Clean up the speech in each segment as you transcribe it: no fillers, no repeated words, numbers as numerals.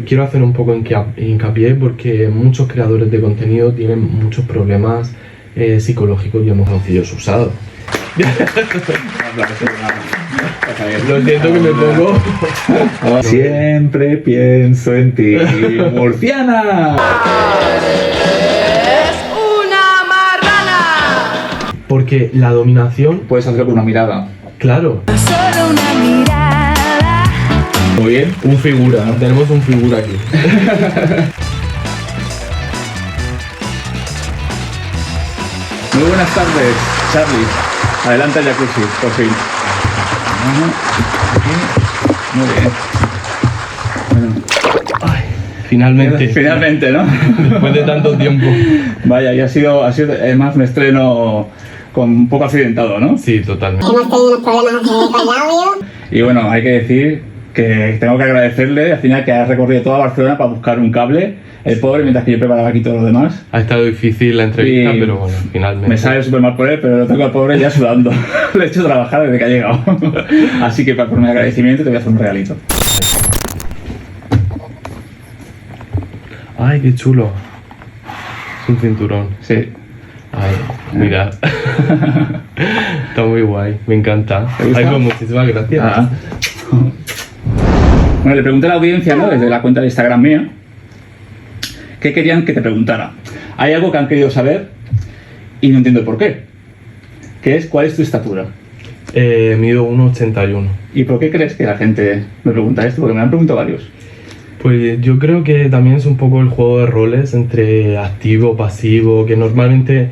quiero hacer un poco hincapié porque muchos creadores de contenido tienen muchos problemas psicológicos y emocionales usados. Lo siento que me pongo. Siempre pienso en ti, murciana. ¡Es una marrana! Porque la dominación, Puedes hacerlo con una mirada. claro, Solo una mirada. Muy bien. un figura, tenemos un figura aquí. Muy buenas tardes, Charlie. Adelante al jacuzzi, por fin. Muy bien. Bueno, Finalmente, finalmente, ¿no? después de tanto tiempo. Vaya, y ha sido además un estreno con un poco accidentado, ¿no? Sí, totalmente. Hemos tenido unos problemas con el audio. Y bueno, hay que decir que tengo que agradecerle al final que ha recorrido toda Barcelona para buscar un cable, el pobre, mientras que yo preparaba aquí todo lo demás. Ha estado difícil la entrevista, Y pero bueno, finalmente. Me sale súper mal por él, pero lo tengo al pobre ya sudando. Le he hecho trabajar desde que ha llegado. Así que por mi agradecimiento te voy a hacer un regalito. Ay, qué chulo. Es un cinturón. Sí. Ay, mira. Está muy guay, me encanta. ¿Te gusta? Ay, pues muchísimas gracias. Ah. Bueno, le pregunté a la audiencia, ¿no? Desde la cuenta de Instagram mía, ¿qué querían que te preguntara? Hay algo que han querido saber y no entiendo el por qué. Que es, ¿cuál es tu estatura? Mido 1,81. ¿Y por qué crees que la gente me pregunta esto? Porque me han preguntado varios. Pues yo creo que también es un poco el juego de roles entre activo, pasivo, que normalmente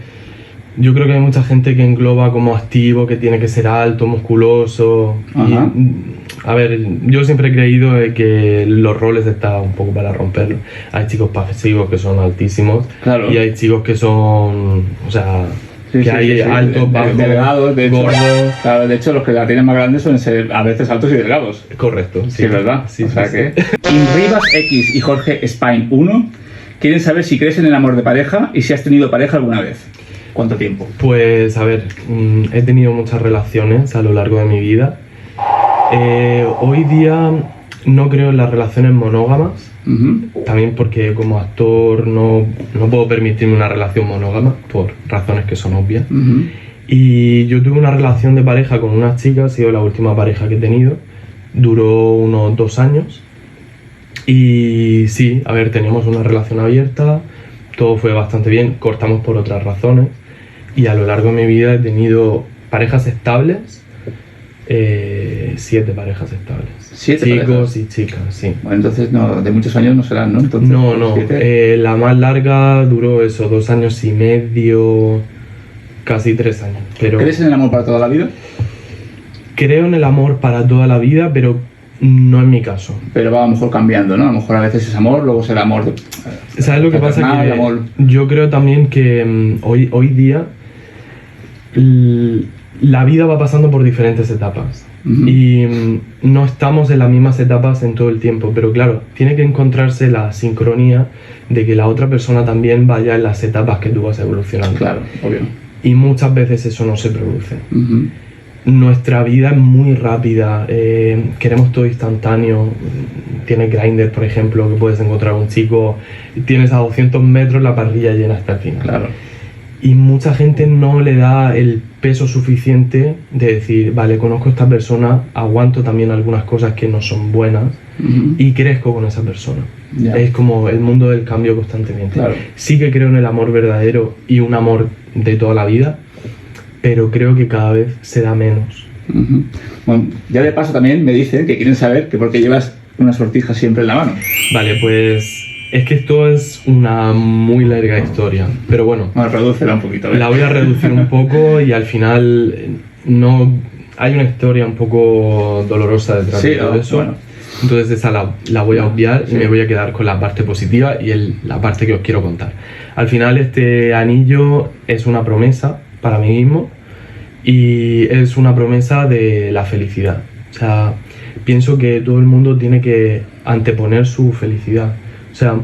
yo creo que hay mucha gente que engloba como activo, que tiene que ser alto, musculoso. Ajá. Y, a ver, yo siempre he creído que los roles están un poco para romperlos. Hay chicos pasivos que son altísimos, Claro. y hay chicos que son, o sea, Sí, que sí, hay sí, sí. altos, bajos, delgados, de hecho. gordos. Claro, de hecho, los que la tienen más grandes suelen ser a veces altos y delgados. Correcto, Sí, es verdad. Sí, o sea sí, que... sí. Inribas X y Jorge Spine 1 quieren saber si crees en el amor de pareja y si has tenido pareja alguna vez. ¿Cuánto tiempo? Pues a ver, he tenido muchas relaciones a lo largo de mi vida. Hoy día no creo en las relaciones monógamas, Ujú. también porque como actor no puedo permitirme una relación monógama por razones que son obvias. Ujú. Y yo tuve una relación de pareja con una chica, ha sido la última pareja que he tenido, duró unos 2 años. Y sí, a ver, teníamos una relación abierta, todo fue bastante bien, cortamos por otras razones. Y a lo largo de mi vida he tenido parejas estables, 7 parejas estables. 7 Chicos parejas. y chicas, sí. Bueno, entonces no, de muchos años no serán, ¿no? Entonces, No, 7. la más larga duró eso, 2 años y medio, casi 3 años. Pero ¿Crees en el amor para toda la vida? creo en el amor para toda la vida, pero no en mi caso. Pero va a lo mejor cambiando, ¿no? A lo mejor a veces es amor, luego será amor de... ¿Sabes lo que pasa? fraternal, Que amor... yo creo también que hoy día la vida va pasando por diferentes etapas. Ujú. Y no estamos en las mismas etapas en todo el tiempo, pero claro, tiene que encontrarse la sincronía de que la otra persona también vaya en las etapas que tú vas evolucionando. Claro, obvio. Y muchas veces eso no se produce. Ujú. Nuestra vida es muy rápida, queremos todo instantáneo. Tienes Grindr, por ejemplo, que puedes encontrar un chico, tienes a 200 metros la parrilla llena hasta el final. Claro. Y mucha gente no le da el peso suficiente de decir, vale, conozco a esta persona, aguanto también algunas cosas que no son buenas Ujú. y crezco con esa persona. Ya. Es como el mundo del cambio constantemente. Claro. Sí que creo en el amor verdadero y un amor de toda la vida, pero creo que cada vez se da menos. Ujú. Bueno, ya de paso también me dicen que quieren saber que por qué llevas una sortija siempre en la mano. Vale, pues es que esto es una muy larga historia, pero bueno, Bueno, redúcela un poquito. ¿eh? la voy a reducir un poco y al final no hay una historia un poco dolorosa detrás Sí, de todo eso. bueno. Entonces esa la voy a obviar Sí. y me voy a quedar con la parte positiva y la parte que os quiero contar. Al final este anillo es una promesa para mí mismo y es una promesa de la felicidad. O sea, pienso que todo el mundo tiene que anteponer su felicidad. O sea,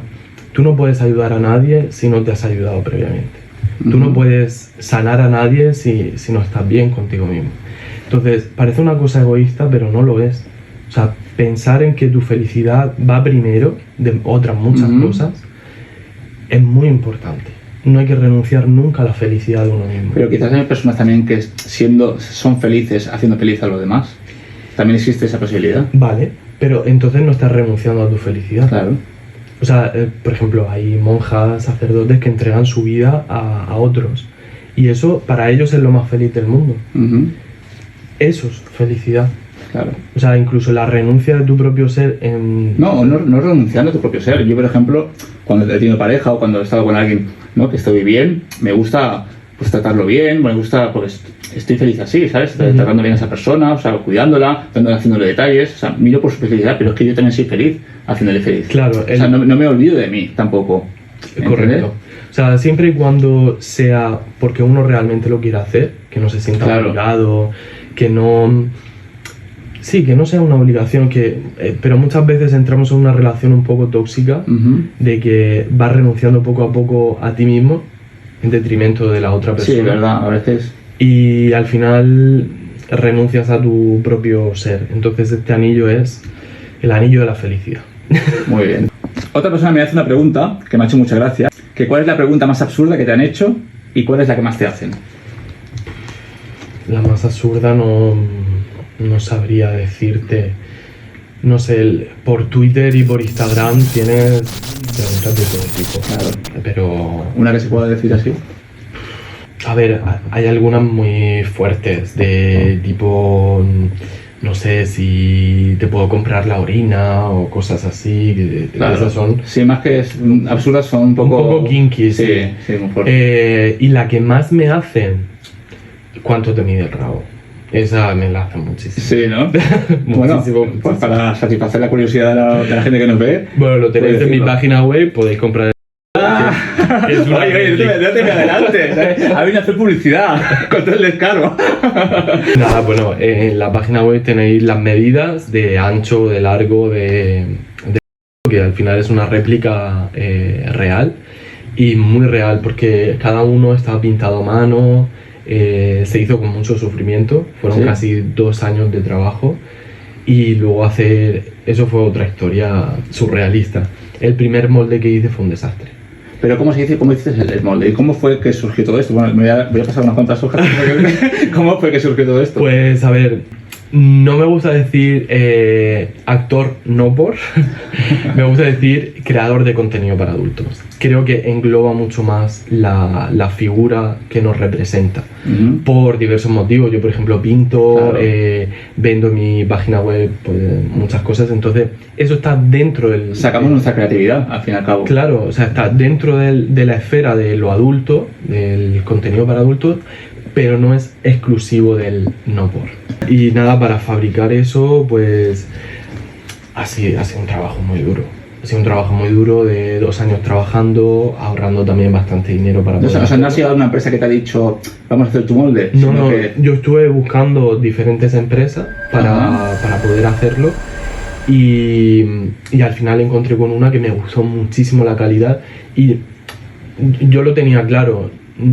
tú no puedes ayudar a nadie si no te has ayudado previamente. Tú no Ujú. puedes sanar a nadie si no estás bien contigo mismo. Entonces, parece una cosa egoísta, pero no lo es. O sea, pensar en que tu felicidad va primero de otras muchas Ujú. cosas es muy importante. No hay que renunciar nunca a la felicidad de uno mismo. Pero quizás hay personas también que son felices haciendo feliz a los demás. También existe esa posibilidad. Vale, pero entonces no estás renunciando a tu felicidad. Claro. O sea, por ejemplo, hay monjas, sacerdotes que entregan su vida a otros. Y eso para ellos es lo más feliz del mundo. Ujú. Eso es felicidad. Claro. O sea, incluso la renuncia de tu propio ser en... No renunciando a tu propio ser. Yo, por ejemplo, cuando he tenido pareja o cuando he estado con alguien, ¿no?, que estoy bien, me gusta pues tratarlo bien, me gusta porque estoy feliz así, ¿sabes? Ujú. Tratando bien a esa persona, o sea, cuidándola, haciéndole detalles, o sea, miro por su felicidad, pero es que yo también soy feliz haciéndole feliz. Claro, O sea, no me olvido de mí tampoco. ¿Entiendes? Correcto. O sea, siempre y cuando sea porque uno realmente lo quiera hacer, que no se sienta Claro. obligado, que no... Sí, que no sea una obligación, pero muchas veces entramos en una relación un poco tóxica Ujú. de que vas renunciando poco a poco a ti mismo en detrimento de la otra persona. Sí, verdad, a veces. Y al final renuncias a tu propio ser. Entonces este anillo es el anillo de la felicidad. Muy bien. Otra persona me hace una pregunta que me ha hecho mucha gracia, que ¿cuál es la pregunta más absurda que te han hecho y cuál es la que más te hacen? La más absurda no sabría decirte. No sé, por Twitter y por Instagram tienes preguntas de todo tipo. Claro. Pero, Una que se pueda decir así. a ver, hay algunas muy fuertes de tipo, no sé si te puedo comprar la orina o cosas así. Claro. Esas son Sí, más que absurdas son un poco... poco kinky, Sí, sí. sí, muy fuerte. Y la que más me hacen, ¿cuánto te mide el rabo? Esa me la hacen muchísimo. Sí, ¿no? Bueno, Muchísimo, pues muchísimo. para satisfacer la curiosidad de la gente que nos ve. Bueno, lo tenéis puedes en mi decirlo. página web, podéis comprar. Es una Oye, no te me adelantes, ¿eh? Ha venido a hacer publicidad con todo el descargo. Nada, bueno, en la página web tenéis las medidas de ancho, de largo, que al final es una réplica real y muy real porque cada uno está pintado a mano, se hizo con mucho sufrimiento, fueron Sí. casi 2 años de trabajo y luego eso fue otra historia surrealista. El primer molde que hice fue un desastre. Pero ¿cómo hiciste el molde? ¿Y cómo fue que surgió todo esto? Bueno, voy a pasar unas cuantas hojas. ¿Cómo fue que surgió todo esto? Pues a ver, no me gusta decir actor no por, me gusta decir creador de contenido para adultos. Creo que engloba mucho más la figura que nos representa. Ujú. Por diversos motivos. Yo, por ejemplo, pinto, Claro. vendo en mi página web pues, muchas cosas, entonces eso está dentro del... Sacamos nuestra creatividad, al fin y al cabo. Claro, o sea, está dentro de la esfera de lo adulto, del contenido para adultos, pero no es exclusivo del no por. Y nada, para fabricar eso, pues ha sido un trabajo muy duro. Ha sido un trabajo muy duro de 2 años trabajando, ahorrando también bastante dinero para O poder sea, no hacerlo. ha sido una empresa que te ha dicho, vamos a hacer tu molde. No, sino no, que... yo estuve buscando diferentes empresas para poder hacerlo y al final encontré con una que me gustó muchísimo la calidad y yo lo tenía claro,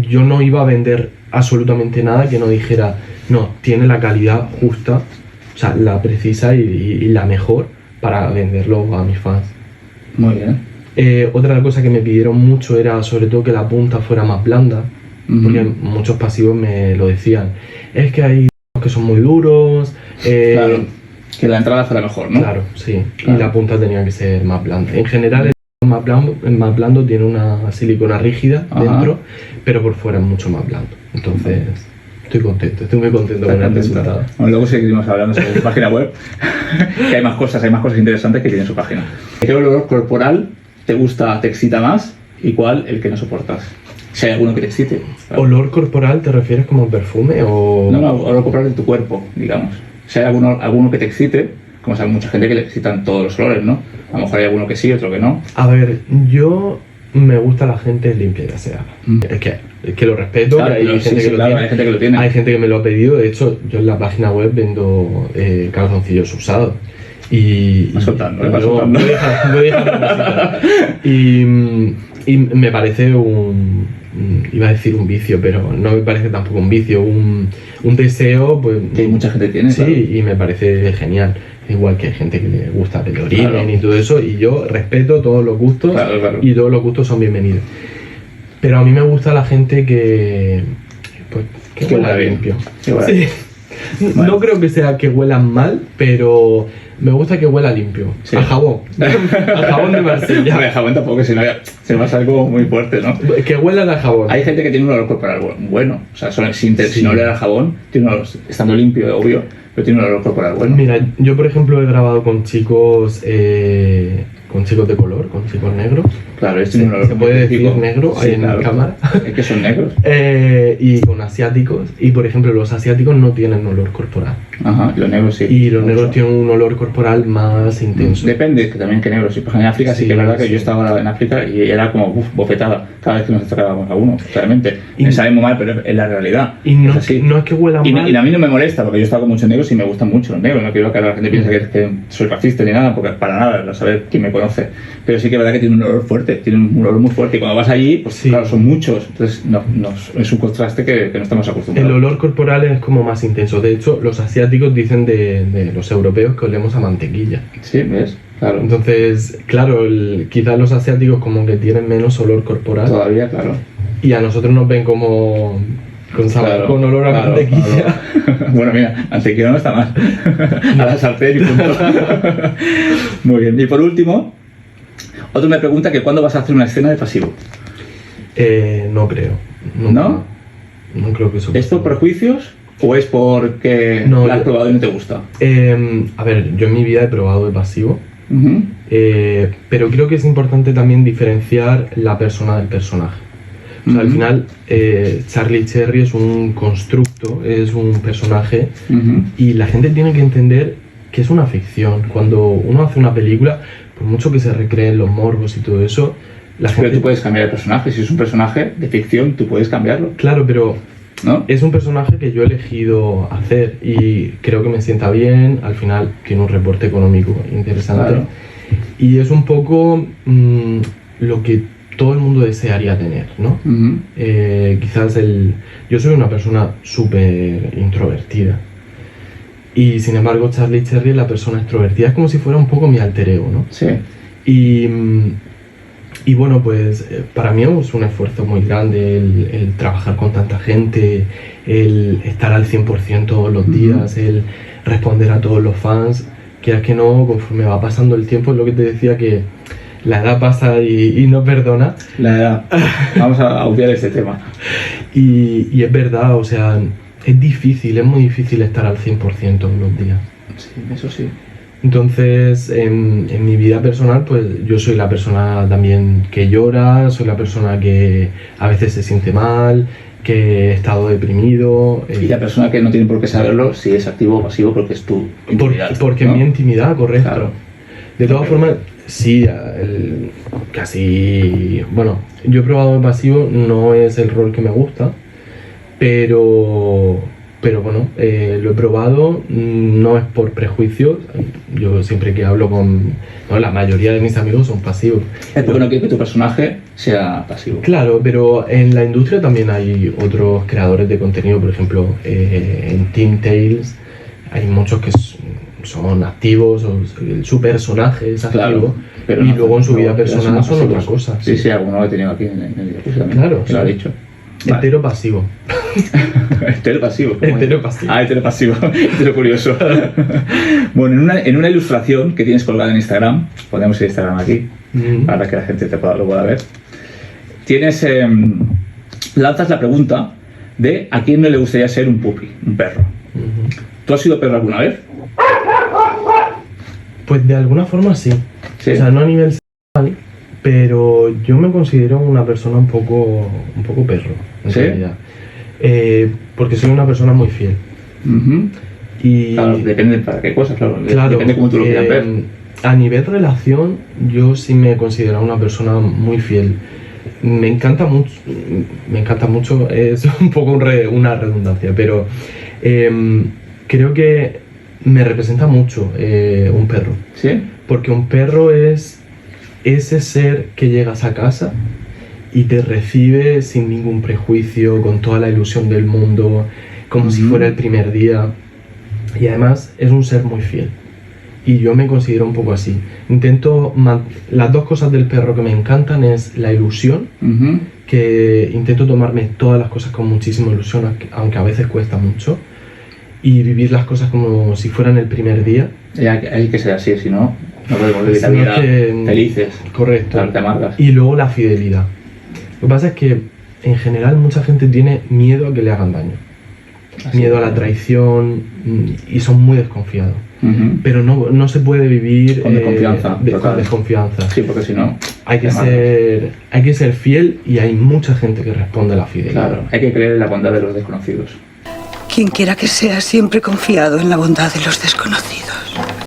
yo no iba a vender absolutamente nada que no dijera, no, tiene la calidad justa, o sea, la precisa y la mejor para venderlo a mis fans. Muy bien. Otra cosa que me pidieron mucho era sobre todo que la punta fuera más blanda, Ujú. porque muchos pasivos me lo decían. Es que hay que son muy duros. Claro. Que la entrada fuera mejor, ¿no? Claro, sí. Claro. Y la punta tenía que ser más blanda. En general el más blando tiene una silicona rígida Ajá. dentro, pero por fuera es mucho más blando. Entonces estoy muy contento con el Contenta. resultado. Bueno, luego seguimos hablando sobre su página web, que hay más cosas interesantes que tiene su página. ¿Qué olor corporal te gusta, te excita más y cuál el que no soportas? Si hay alguno que te excite. Claro. ¿Olor corporal te refieres como perfume o...? No, olor corporal de tu cuerpo, digamos. Si hay alguno que te excite, como sabe mucha gente que le excitan todos los olores, ¿no? A lo mejor hay alguno que sí, otro que no. A ver, yo me gusta la gente limpia y aseada. Mm. Es que lo respeto, Claro, que hay sí, gente sí, que lo claro, tiene. hay gente que lo tiene. Hay gente que me lo ha pedido, de hecho, yo en la página web vendo calzoncillos usados. Y Vas soltando, y vas luego soltando. voy dejando cositas. Y me parece iba a decir un vicio, pero no me parece tampoco un vicio, un deseo, pues Que mucha gente tiene, sí, claro. y me parece genial. Igual que hay gente que le gusta que le orinen Claro. y todo eso, y yo respeto todos los gustos Claro. y todos los gustos son bienvenidos. Pero a mí me gusta la gente pues, que Que huela huela bien. limpio. Que huela Sí. bien. Vale. No creo que sea que huelan mal, pero me gusta que huela limpio. Sí. A jabón. A jabón de Hombre, Marsella. jabón tampoco, que si no se va a ser algo muy fuerte, ¿no? Que huelan a jabón. Hay gente que tiene un olor corporal bueno, o sea, si Sí. no le da jabón, tiene un olor, estando limpio, obvio, pero tiene un olor corporal bueno. Mira, yo por ejemplo he grabado con chicos de color, con chicos negros. Claro, tiene un olor ¿Se puede decir específico. negro ahí en claro. cámara? Es que son negros. Y con asiáticos. Y por ejemplo, los asiáticos no tienen olor corporal. Ajá, los negros sí. Y los Mucho. negros tienen un olor corporal más intenso. Depende, que también que negros. En África sí, Sí, que es verdad que sí. yo estaba ahora en África y era como bofetada cada vez que nos acercábamos a uno, claramente. Y- Me sabe muy mal, pero es la realidad. Y no es es, así. no es que huelan Y, mal. y a mí no me molesta, porque yo he estado con muchos negros y me gustan mucho los negros. No quiero que la gente piense que soy racista ni nada, porque para nada, a saber quién me conoce. Pero sí que es verdad que tiene un olor fuerte, tiene un olor muy fuerte. Y cuando vas allí, pues Sí. claro, son muchos. Entonces es un contraste que no estamos acostumbrados. El olor corporal es como más intenso. De hecho, los asiáticos dicen de los europeos que olemos a mantequilla. Sí, ¿ves? Claro. Entonces, claro, quizás los asiáticos como que tienen menos olor corporal Todavía, claro. y a nosotros nos ven como Claro, con olor a claro, mantequilla. claro. Bueno, mira, mantequilla no está mal. A la sartén y punto. Muy bien. Y por último, otro me pregunta que cuándo vas a hacer una escena de pasivo. No creo. ¿No? No creo que eso. ¿Es por prejuicios o es porque No, la has yo- probado y no te gusta? A ver, yo en mi vida he probado el pasivo, Ujú. pero creo que es importante también diferenciar la persona del personaje. O sea, al Ujú. final, Charlie Cherry es un constructo, es un personaje, Ujú. y la gente tiene que entender que es una ficción. Cuando uno hace una película, por mucho que se recreen los morbos y todo eso, la Pero gente... tú puedes cambiar el personaje. Si es un personaje de ficción, tú puedes cambiarlo, Claro, pero ¿no? es un personaje que yo he elegido hacer y creo que me sienta bien. Al final tiene un reporte económico interesante. Claro. Y es un poco lo que todo el mundo desearía tener, ¿no? Ujú. Yo soy una persona súper introvertida. Y sin embargo, Charlie Cherry es la persona extrovertida. Es como si fuera un poco mi alter ego, ¿no? Sí. Y bueno, pues para mí es un esfuerzo muy grande el trabajar con tanta gente, el estar al 100% todos los días, el responder a todos los fans, que es que no, conforme va pasando el tiempo, es lo que te decía, que la edad pasa y no perdona. La edad. Vamos a obviar este tema. Y es verdad, o sea, es muy difícil estar al 100% todos los días. Sí, eso sí. Entonces, en mi vida personal, pues yo soy la persona también que llora, soy la persona que a veces se siente mal, que he estado deprimido. Y la persona que no tiene por qué saberlo si es activo o pasivo porque es tu intimidad, porque ¿no? es mi intimidad, correcto. Claro. De todas formas, sí, casi... Bueno, yo he probado el pasivo, no es el rol que me gusta, pero bueno, lo he probado, no es por prejuicios. Yo siempre que hablo con... No, la mayoría de mis amigos son pasivos. Es porque no quiere que tu personaje sea pasivo. Claro, pero en la industria también hay otros creadores de contenido, por ejemplo, en Team Tales hay muchos que son activos, su personaje es activo, Claro, pero y no- luego en su no, vida pero personal son pasivos. otra cosa. Sí, sí, alguno lo he tenido aquí en el Yakuza también. Claro, que lo ha sí. dicho. Vale. Hetero pasivo. Hetero pasivo. Hetero pasivo. Ah, hetero pasivo. Hetero curioso. Bueno, en una ilustración que tienes colgada en Instagram, ponemos el Instagram aquí, para que la gente lo pueda ver, tienes, lanzas la pregunta de a quién no le gustaría ser un puppy, un perro. ¿Tú has sido perro alguna vez? Pues de alguna forma sí. Sí. O sea, no a nivel sexual, pero yo me considero una persona un poco perro, en ¿Sí? realidad. Porque soy una persona muy fiel. Ujú. Y Claro, depende para qué cosas, claro. claro, Depende cómo tú lo quieras ver. a nivel relación, yo sí me considero una persona muy fiel. Me encanta mucho, es un poco una redundancia, pero creo que me representa mucho un perro. ¿Sí? Porque un perro es ese ser que llegas a casa y te recibe sin ningún prejuicio, con toda la ilusión del mundo, como si Ujú. fuera el primer día. Y además es un ser muy fiel. y yo me considero un poco así. Las dos cosas del perro que me encantan es la ilusión, Ujú. que intento tomarme todas las cosas con muchísima ilusión, aunque a veces cuesta mucho, y vivir las cosas como si fueran el primer día. Y hay que ser así, si no, no podemos vivir la Si no vida es que- felices. Correcto. Claro, te amargas. Y luego la fidelidad. Lo que pasa es que en general mucha gente tiene miedo a que le hagan daño, Así miedo a es. la traición, y son muy desconfiados. Ujú. Pero no se puede vivir Con desconfianza, con total. desconfianza. Sí, porque si no, Hay que te amargas. hay que ser fiel, y hay mucha gente que responde a la fidelidad. Claro, hay que creer en la bondad de los desconocidos. Quien quiera que sea, siempre confiado en la bondad de los desconocidos.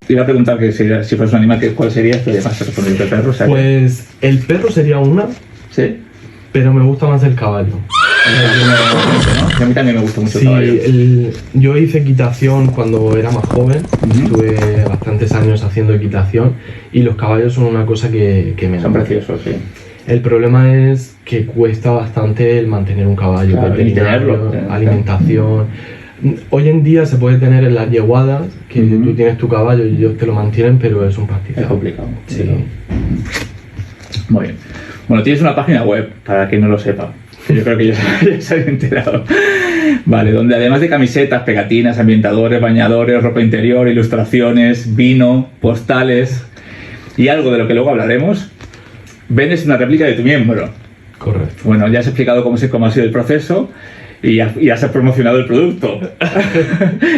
Te iba a preguntar que si fueres un animal, ¿cuál sería? Pero además te respondí el perro, o sea que- Pues el perro sería una, ¿Sí? pero me gusta más el caballo. ¿No? A mí también me gusta mucho el Sí, caballo. yo hice equitación cuando era más joven, estuve bastantes años haciendo equitación, y los caballos son una cosa que me Son enamora. preciosos, sí. El problema es que cuesta bastante el mantener un caballo, Claro, y veterinario, tenerlo. alimentación. Hoy en día se puede tener en las yeguadas, que Ujú. tú tienes tu caballo y ellos te lo mantienen, pero es un pastizal. Es complicado. Sí. Muy bien. Bueno, tienes una página web, para quien no lo sepa. Que yo creo que ya se han enterado. Vale, donde además de camisetas, pegatinas, ambientadores, bañadores, ropa interior, ilustraciones, vino, postales y algo de lo que luego hablaremos, vendes una réplica de tu miembro. Correcto. Bueno, ya has explicado cómo ha sido el proceso y ya se ha promocionado el producto.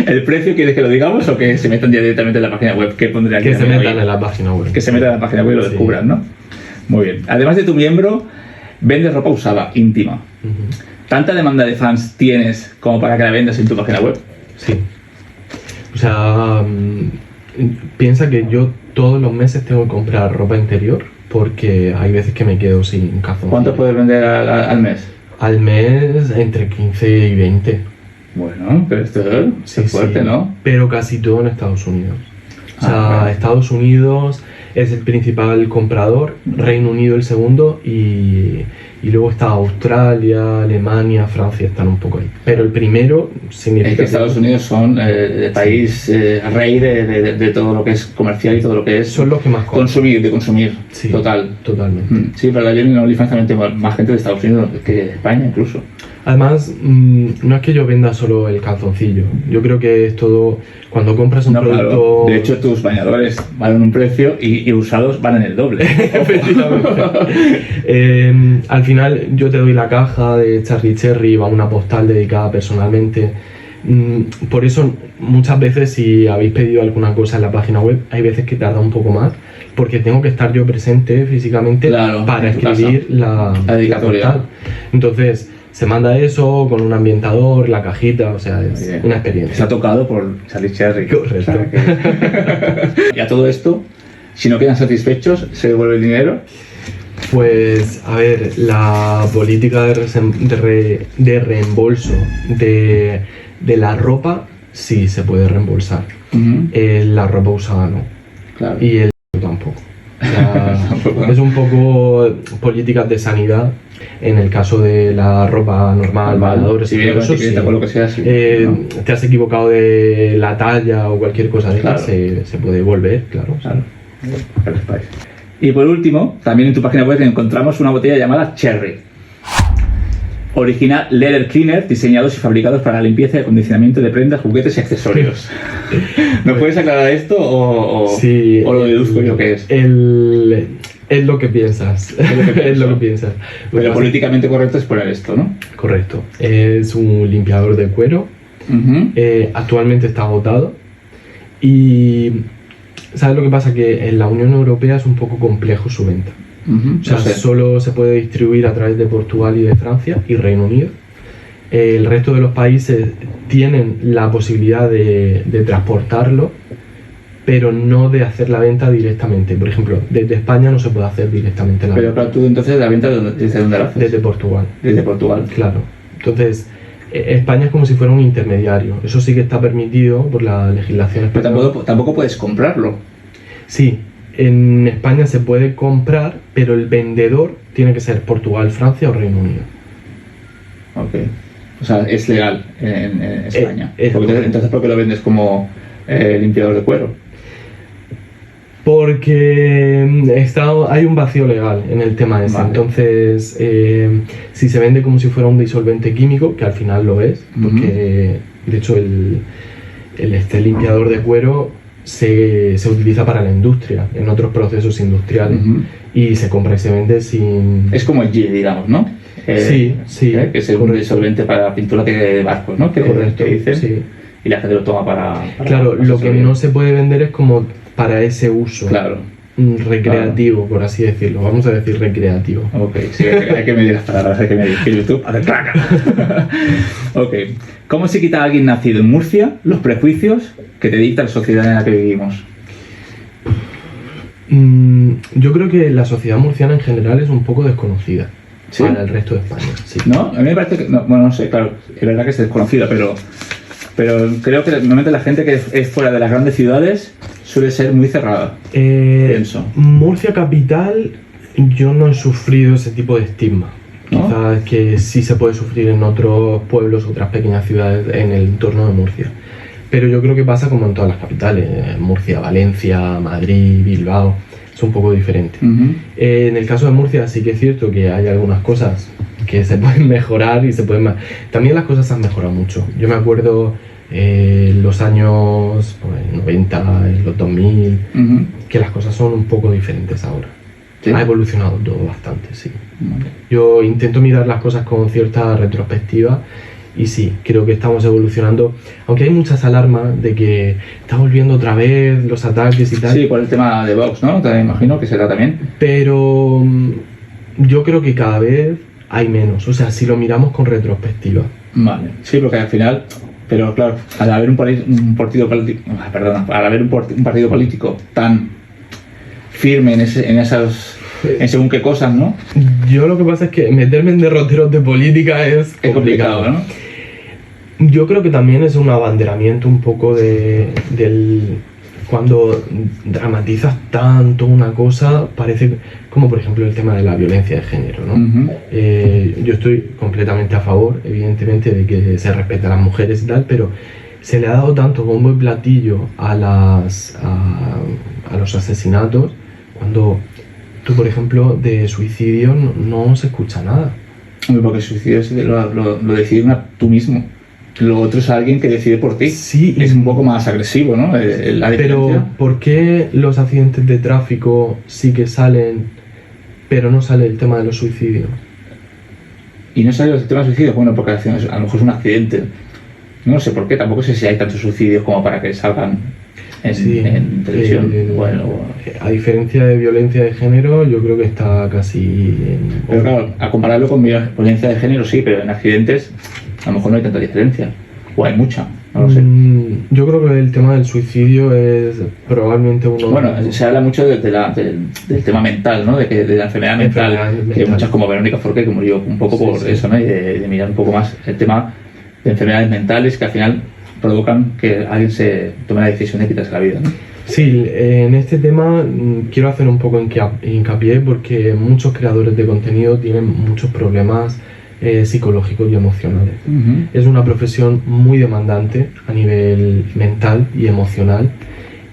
¿El precio quieres que lo digamos o que se metan ya directamente en la página web? ¿Qué pondré aquí? Que se también? metan en la página web. Que se metan en la página web y lo Sí. descubran, ¿no? Muy bien. Además de tu miembro, vendes ropa usada, íntima. Ujú. ¿Tanta demanda de fans tienes como para que la vendas en tu página web? Sí. O sea, piensa que yo todos los meses tengo que comprar ropa interior, porque hay veces que me quedo sin calzoncillos. ¿Cuánto puedes vender al mes? Al mes entre 15 y 20. Bueno, pero esto es fuerte, sí. ¿no? Pero casi todo en Estados Unidos. O sea, bueno. Estados Unidos es el principal comprador, Reino Unido el segundo, y luego está Australia, Alemania, Francia, están un poco ahí. Pero el primero significa Es que Estados Unidos son el país rey de todo lo que es comercial y todo lo que es son los que más compran. de consumir. Sí, Total. Totalmente. Sí, pero yo en OnlyFans también tengo más gente de Estados Unidos que de España incluso. Además, no es que yo venda solo el calzoncillo. Yo creo que es todo. Cuando compras un No, producto. claro. De hecho, tus bañadores valen un precio y usados valen el doble. Efectivamente. Al final, yo te doy la caja de Charlie Cherry, va una postal dedicada personalmente. Por eso, muchas veces, si habéis pedido alguna cosa en la página web, hay veces que tarda un poco más, porque tengo que estar yo presente físicamente Claro, para en tu escribir casa. La dedicatoria. postal. Entonces, se manda eso con un ambientador, la cajita, o sea, es Bien. una experiencia. Está tocado por Charlie Cherry. Correcto. O sea que- Y a todo esto, si no quedan satisfechos, se devuelve el dinero. Pues, a ver, la política de reembolso de la ropa sí se puede reembolsar. La ropa usada no. Claro. Y el tampoco. O sea, Tampoco. es un poco políticas de sanidad. En el caso de la ropa normal, bañadores Si y viene todo con eso, etiqueta, sí. con lo que sea, sí. ¿no? Te has equivocado de la talla o cualquier cosa de Claro. esta, se puede devolver, claro. Claro. Que lo sepáis. Y por último, también en tu página web encontramos una botella llamada Cherry. Original leather cleaner, diseñados y fabricados para la limpieza y acondicionamiento de prendas, juguetes y accesorios. ¿Me puedes aclarar esto o Sí, lo deduzco yo que es? Es lo que piensas. Es lo que pienso. Es lo que piensas. Lo que Pero pasa- políticamente correcto es poner esto, ¿no? Correcto. Es un limpiador de cuero. Actualmente está agotado. Y ¿sabes lo que pasa? Que en la Unión Europea es un poco complejo su venta. O sea, No sé. solo se puede distribuir a través de Portugal y de Francia y Reino Unido. El resto de los países tienen la posibilidad de transportarlo, pero no de hacer la venta directamente. Por ejemplo, desde España no se puede hacer directamente la Pero venta. claro, tú entonces la venta ¿desde dónde la haces? Desde Portugal. Desde Portugal. Claro. Entonces, España es como si fuera un intermediario. Eso sí que está permitido por la legislación Pero española. tampoco puedes comprarlo. Sí, en España se puede comprar, pero el vendedor tiene que ser Portugal, Francia o Reino Unido. Ok. O sea, es legal en España. es Porque correcto. entonces, ¿por qué lo vendes como limpiador de cuero? Porque hay un vacío legal en el tema ese. Vale. Entonces, si se vende como si fuera un disolvente químico, que al final lo es, porque de hecho el limpiador de cuero se utiliza para la industria, en otros procesos industriales, y se compra y se vende sin... Es como el G, digamos, ¿no? Sí, que es un correcto. disolvente para pintura de barcos, ¿no? Correcto, que dicen. sí. Y la gente lo toma para Claro, lo que asesoría. no se puede vender es como para ese uso Claro. recreativo, por así decirlo. Vamos a decir recreativo. Ok, sí, hay que medir las palabras, hay que medir. Que YouTube hace claca. Ok. ¿Cómo se quita a alguien nacido en Murcia los prejuicios que te dicta la sociedad en la que vivimos? Yo creo que la sociedad murciana en general es un poco desconocida ¿Sí? para el resto de España. Sí. ¿No? A mí me parece que... No, bueno, no sé, claro, es verdad que es desconocida, pero creo que normalmente la gente que es fuera de las grandes ciudades suele ser muy cerrada. Pienso. Murcia capital, yo no he sufrido ese tipo de estigma. ¿No? Quizás que sí se puede sufrir en otros pueblos, otras pequeñas ciudades en el entorno de Murcia. Pero yo creo que pasa como en todas las capitales. Murcia, Valencia, Madrid, Bilbao. Es un poco diferente. En el caso de Murcia sí que es cierto que hay algunas cosas que se pueden mejorar y se pueden... También las cosas han mejorado mucho. Yo me acuerdo los años 90, los 2000, que las cosas son un poco diferentes ahora. ¿Sí? Ha evolucionado todo bastante, sí. Yo intento mirar las cosas con cierta retrospectiva y sí, creo que estamos evolucionando, aunque hay muchas alarmas de que está volviendo otra vez los ataques y tal. Sí, por el tema de Vox, ¿no? Te imagino que será también. Pero yo creo que cada vez hay menos, o sea, si lo miramos con retrospectiva. Vale, sí, porque al final, pero claro, al haber un partido político, al haber un partido político tan firme en según qué cosas, ¿no? Yo lo que pasa es que meterme en derroteros de política es Es complicado, ¿no? Yo creo que también es un abanderamiento un poco del... Cuando dramatizas tanto una cosa, parece como por ejemplo el tema de la violencia de género, ¿no? Yo estoy completamente a favor, evidentemente, de que se respete a las mujeres y tal, pero se le ha dado tanto bombo y platillo a los asesinatos, cuando tú, por ejemplo, de suicidio no se escucha nada. Hombre, porque el suicidio lo decides tú mismo. Lo otro es alguien que decide por ti. Sí, Es un poco más agresivo, ¿no? La diferencia. Pero, ¿por qué los accidentes de tráfico sí que salen, pero no sale el tema de los suicidios? Y no sale el tema de suicidio, bueno, porque a lo mejor es un accidente. No sé por qué, tampoco sé si hay tantos suicidios como para que salgan en televisión. A diferencia de violencia de género, yo creo que está casi... Pero claro, a compararlo con violencia de género sí, pero en accidentes a lo mejor no hay tanta diferencia. O hay mucha, no lo sé. Yo creo que el tema del suicidio es probablemente uno... Bueno, se habla mucho del tema mental, ¿no? De la enfermedad mental. Que hay muchas como Verónica Forqué que murió un poco por eso, ¿no? Y de mirar un poco más el tema de enfermedades mentales que al final provocan que alguien se tome la decisión de quitarse la vida, ¿no? Sí, en este tema quiero hacer un poco hincapié porque muchos creadores de contenido tienen muchos problemas psicológicos y emocionales. Es una profesión muy demandante a nivel mental y emocional,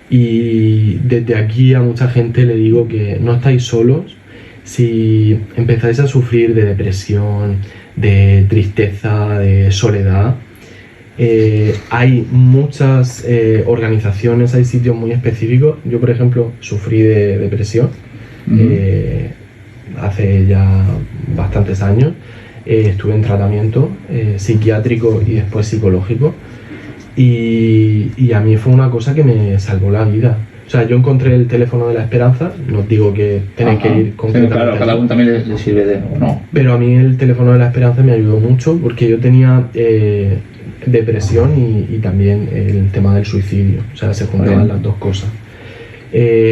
y desde aquí a mucha gente le digo que no estáis solos si empezáis a sufrir de depresión, de tristeza, de soledad. Hay muchas organizaciones, hay sitios muy específicos. Yo, por ejemplo, sufrí de depresión hace ya bastantes años. Estuve en tratamiento psiquiátrico y después psicológico, y a mí fue una cosa que me salvó la vida. O sea, yo encontré el teléfono de la esperanza, no os digo que tenéis que ir concretamente. Claro, cada uno también le sirve de no. Pero a mí el teléfono de la esperanza me ayudó mucho porque yo tenía depresión y también el tema del suicidio. O sea, se juntaban las dos cosas.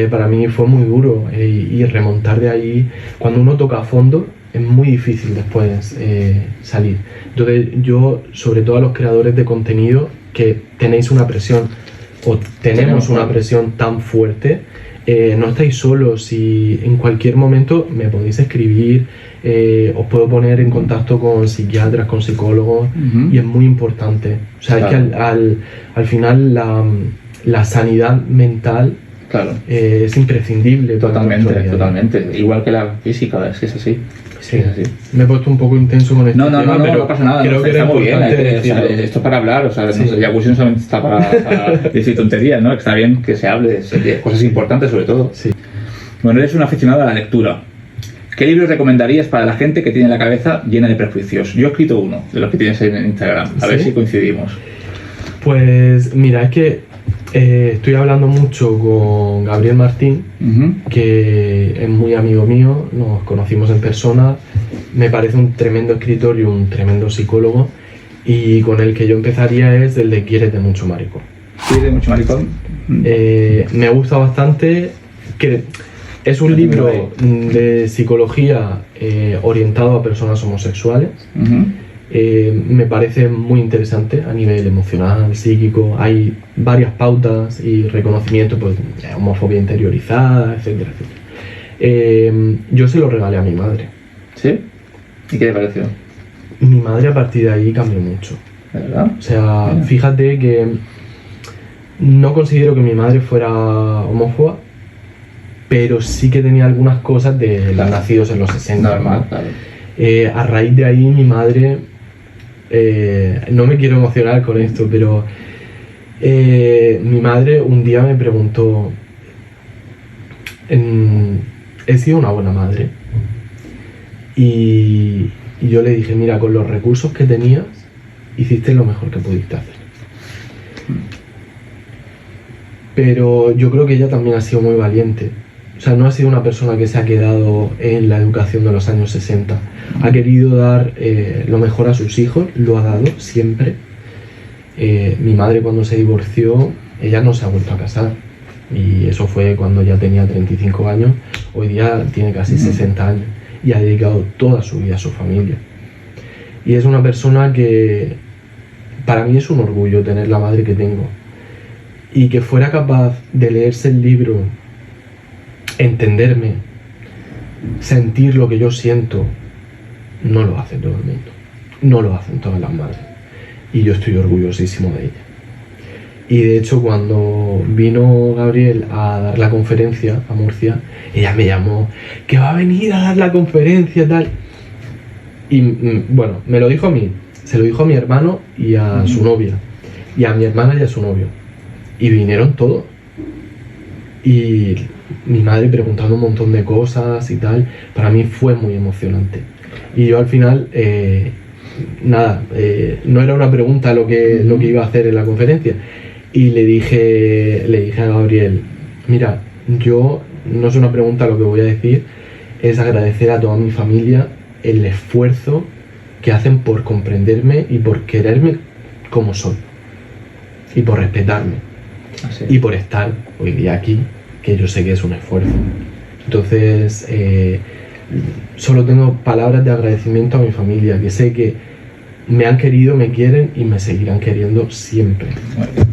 Para mí fue muy duro y remontar de ahí, cuando uno toca a fondo, es muy difícil después salir. Entonces yo, sobre todo a los creadores de contenido que tenéis una presión o tenemos una presión tan fuerte, no estáis solos, y en cualquier momento me podéis escribir, os puedo poner en contacto con psiquiatras, con psicólogos, y es muy importante. O sea, claro, es que al final la sanidad mental Claro. Es imprescindible para nuestro día a día. Totalmente. Igual que la física, es que es así. Sí. Es así. Me he puesto un poco intenso con este No, tema, pero no pasa nada. creo No, que era está muy bien. importante O sea, decirlo. esto es para hablar, o sea, Sí. no sé, Jacuzzi no solamente está para decir tonterías, ¿no? Está bien que se hable de cosas importantes, sobre todo. Sí. Bueno, eres un aficionado a la lectura. ¿Qué libros recomendarías para la gente que tiene la cabeza llena de prejuicios? Yo he escrito uno de los que tienes en Instagram. A ver ¿Sí? si coincidimos. Pues mira, es que estoy hablando mucho con Gabriel Martín, Ujú. que es muy amigo mío, nos conocimos en persona, me parece un tremendo escritor y un tremendo psicólogo, y con el que yo empezaría es el de Quiérete mucho, maricón. ¿Quiere mucho maricón? Me gusta bastante, que es un libro de psicología orientado a personas homosexuales. Ujú. Me parece muy interesante a nivel emocional, psíquico. Hay varias pautas y reconocimiento, pues, de homofobia interiorizada, etcétera, etcétera. Yo se lo regalé a mi madre. ¿Sí? ¿Y qué te pareció? Mi madre a partir de ahí cambió mucho. ¿De verdad? O sea, Mira. fíjate que no considero que mi madre fuera homófoba, pero sí que tenía algunas cosas de los Claro. nacidos en los 60. Normal, ¿no? claro. A raíz de ahí mi madre, no me quiero emocionar con esto, pero mi madre un día me preguntó, ¿he sido una buena madre? Y yo le dije, mira, con los recursos que tenías, hiciste lo mejor que pudiste hacer. Pero yo creo que ella también ha sido muy valiente. O sea, no ha sido una persona que se ha quedado en la educación de los años 60. Ha querido dar lo mejor a sus hijos, lo ha dado siempre. Mi madre cuando se divorció, ella no se ha vuelto a casar. Y eso fue cuando ya tenía 35 años. Hoy día tiene casi 60 años. Y ha dedicado toda su vida a su familia. Y es una persona que para mí es un orgullo tener la madre que tengo. Y que fuera capaz de leerse el libro, entenderme, sentir lo que yo siento, no lo hace todo el mundo. No lo hacen todas las madres. Y yo estoy orgullosísimo de ella. Y de hecho cuando vino Gabriel a dar la conferencia a Murcia, ella me llamó, que va a venir a dar la conferencia tal. Y bueno, me lo dijo a mí, se lo dijo a mi hermano y a su novia, y a mi hermana y a su novio. Y vinieron todos. Y mi madre preguntando un montón de cosas y tal. Para mí fue muy emocionante. Y yo al final, no era una pregunta lo que iba a hacer en la conferencia. Y le dije a Gabriel, mira, yo no es una pregunta lo que voy a decir, es agradecer a toda mi familia el esfuerzo que hacen por comprenderme y por quererme como soy. Y por respetarme. Así. Y por estar hoy día aquí, que yo sé que es un esfuerzo. Entonces, solo tengo palabras de agradecimiento a mi familia, que sé que me han querido, me quieren y me seguirán queriendo siempre. Muy bien.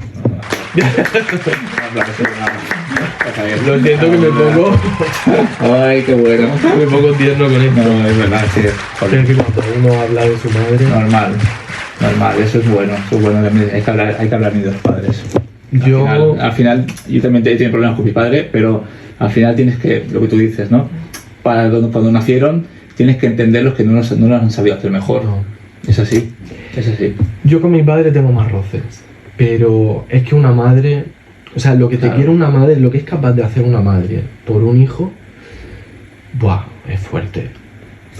Lo siento que me pongo, Ay, qué bueno. me pongo tierno con esto. No, es verdad, sí. Pero es que cuando uno habla de su madre, Normal, eso es bueno, hay que hablar bien de los padres. yo... Al final, yo también he tenido problemas con mi padre, pero al final tienes que, lo que tú dices, ¿no? Cuando nacieron, tienes que entenderlos que no los han sabido hacer mejor. No. Es así, es así. Yo con mi padre tengo más roces, pero es que una madre, o sea, lo que te Claro. quiere una madre, lo que es capaz de hacer una madre por un hijo, ¡buah! Es fuerte.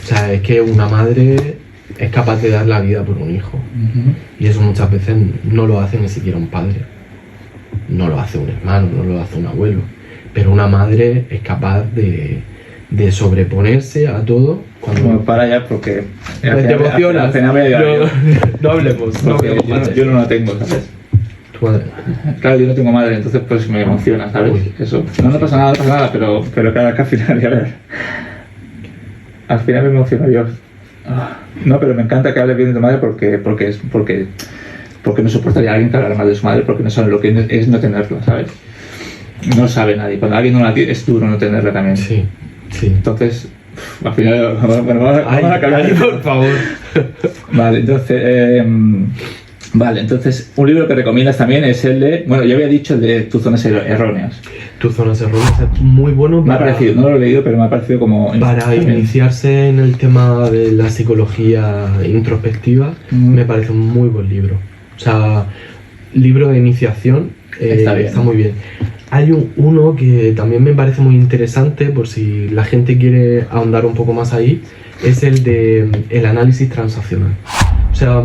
O sea, es que una madre es capaz de dar la vida por un hijo. Y eso muchas veces no lo hace ni siquiera un padre. No lo hace un hermano, no lo hace un abuelo. Pero una madre es capaz de sobreponerse a todo Bueno, cuando... para ya, porque Te emocionas. al final me No hablemos. No porque hablemos, yo no la tengo, ¿sabes? Tu madre. Claro, yo no tengo madre, entonces pues me emociona, ¿sabes? Uy. Eso. No pasa nada, pero claro, que al final, ya ver. Al final me emociona yo. No, pero me encanta que hables bien de tu madre porque no soportaría a alguien que hablara mal de su madre porque no sabe lo que es no tenerla, ¿sabes? No sabe nadie. Cuando alguien no la tiene, es duro no tenerla también. Sí, sí. Entonces, al final, bueno, vamos a cambiar. Ay, por favor. Vale, entonces, Vale, entonces, un libro que recomiendas también es el de... Bueno, yo había dicho el de Tus zonas erróneas. Tus zonas erróneas es muy bueno Me ha parecido, no lo he leído, pero me ha parecido como... Para también. iniciarse en el tema de la psicología introspectiva, me parece un muy buen libro. O sea, libro de iniciación, Está bien. está muy bien. Hay uno que también me parece muy interesante, por si la gente quiere ahondar un poco más ahí, es el de el análisis transaccional. O sea,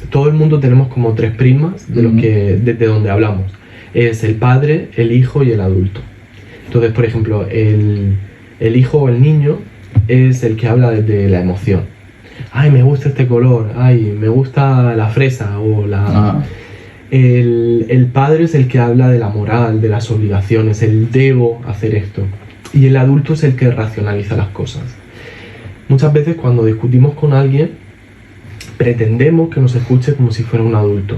todo el mundo tenemos como tres prismas de los que, desde donde hablamos. Es el padre, el hijo y el adulto. Entonces, por ejemplo, el hijo o el niño es el que habla desde la emoción. Ay, me gusta este color, ay, me gusta la fresa o la... El padre es el que habla de la moral, de las obligaciones, el debo hacer esto. Y el adulto es el que racionaliza las cosas. Muchas veces cuando discutimos con alguien, pretendemos que nos escuche como si fuera un adulto,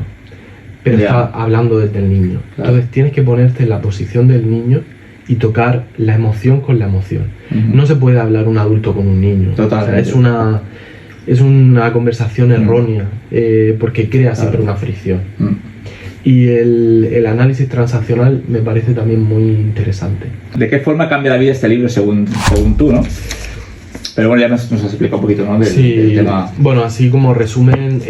pero está hablando desde el niño. Claro. Entonces tienes que ponerte en la posición del niño y tocar la emoción con la emoción. No se puede hablar un adulto con un niño. Totalmente. O sea, es una conversación errónea, porque crea siempre una fricción. Y el análisis transaccional me parece también muy interesante. ¿De qué forma cambia la vida este libro según tú, no? Pero bueno, ya nos has explicado un poquito, ¿no? Del tema. Bueno, así como resumen,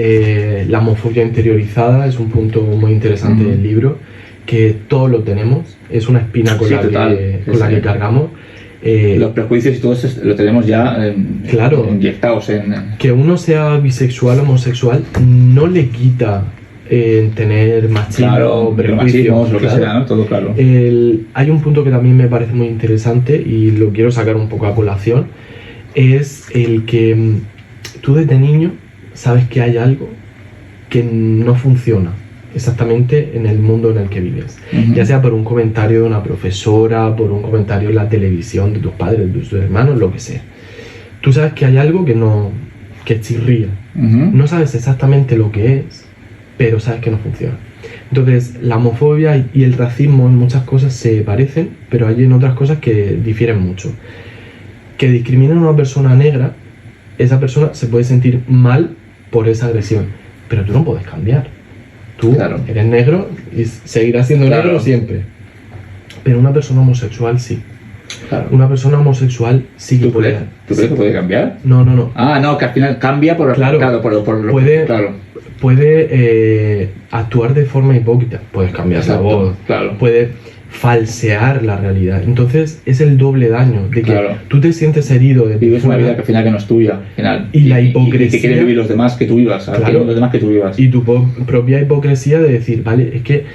la homofobia interiorizada es un punto muy interesante del libro, que todos lo tenemos, es una espina con la que cargamos. Los prejuicios y todo eso lo tenemos ya inyectados en... Que uno sea bisexual o homosexual no le quita tener machismo, prejuicios, lo que sea, ¿no? Todo claro. Hay un punto que también me parece muy interesante y lo quiero sacar un poco a colación, es el que tú desde niño sabes que hay algo que no funciona exactamente en el mundo en el que vives, ya sea por un comentario de una profesora, por un comentario en la televisión de tus padres, de tus hermanos, lo que sea. Tú sabes que hay algo que chirría, no sabes exactamente lo que es, pero sabes que no funciona. Entonces, la homofobia y el racismo en muchas cosas se parecen, pero hay en otras cosas que difieren mucho. Que discriminan a una persona negra, esa persona se puede sentir mal por esa agresión, pero tú no puedes cambiar. Tú eres negro y seguirás siendo negro siempre. Pero una persona homosexual sí. Una persona homosexual sí que puede. ¿Tú crees que puede cambiar? No. Ah, no, que al final cambia por puede actuar de forma hipócrita. Puedes cambiar la voz, puede falsear la realidad. Entonces es el doble daño de que tú te sientes herido de vives una vida que al final que no es tuya, al final. Y la hipocresía y que quieren vivir los demás que tú vivas, los demás que tú vivas. Y tu propia hipocresía de decir, vale, es que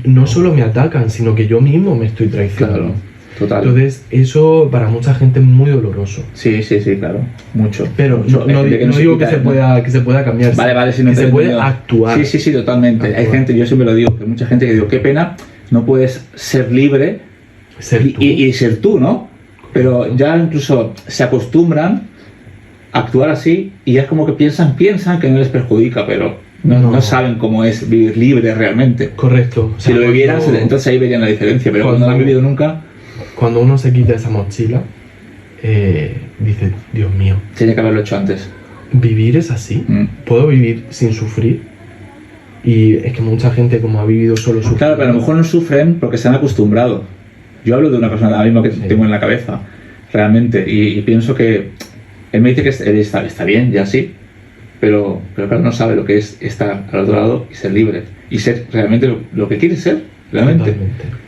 no solo me atacan, sino que yo mismo me estoy traicionando. Total. Entonces eso para mucha gente es muy doloroso. Sí, claro, mucho. Pero mucho. no digo que se pueda cambiar. Vale, si no que te se puede actuar. Sí, totalmente. Actuar. Hay gente, yo siempre lo digo, que mucha gente que digo, qué pena, no puedes ser libre y ser tú, ¿no? Pero ya incluso se acostumbran a actuar así y ya es como que piensan que no les perjudica, pero no saben cómo es vivir libre realmente. Correcto. O sea, si lo vivieran, entonces ahí verían la diferencia, pero cuando no lo han vivido nunca... Cuando uno se quita esa mochila, dice, Dios mío. Tiene que haberlo hecho antes. ¿Vivir es así? ¿Puedo vivir sin sufrir? Y es que mucha gente, como ha vivido solo sufriendo... Claro, pero a lo mejor no sufren porque se han acostumbrado. Yo hablo de una persona ahora mismo que tengo en la cabeza, realmente, y pienso que él me dice que él está bien, ya sí, pero claro, no sabe lo que es estar al otro lado y ser libre, y ser realmente lo que quiere ser, realmente. Totalmente.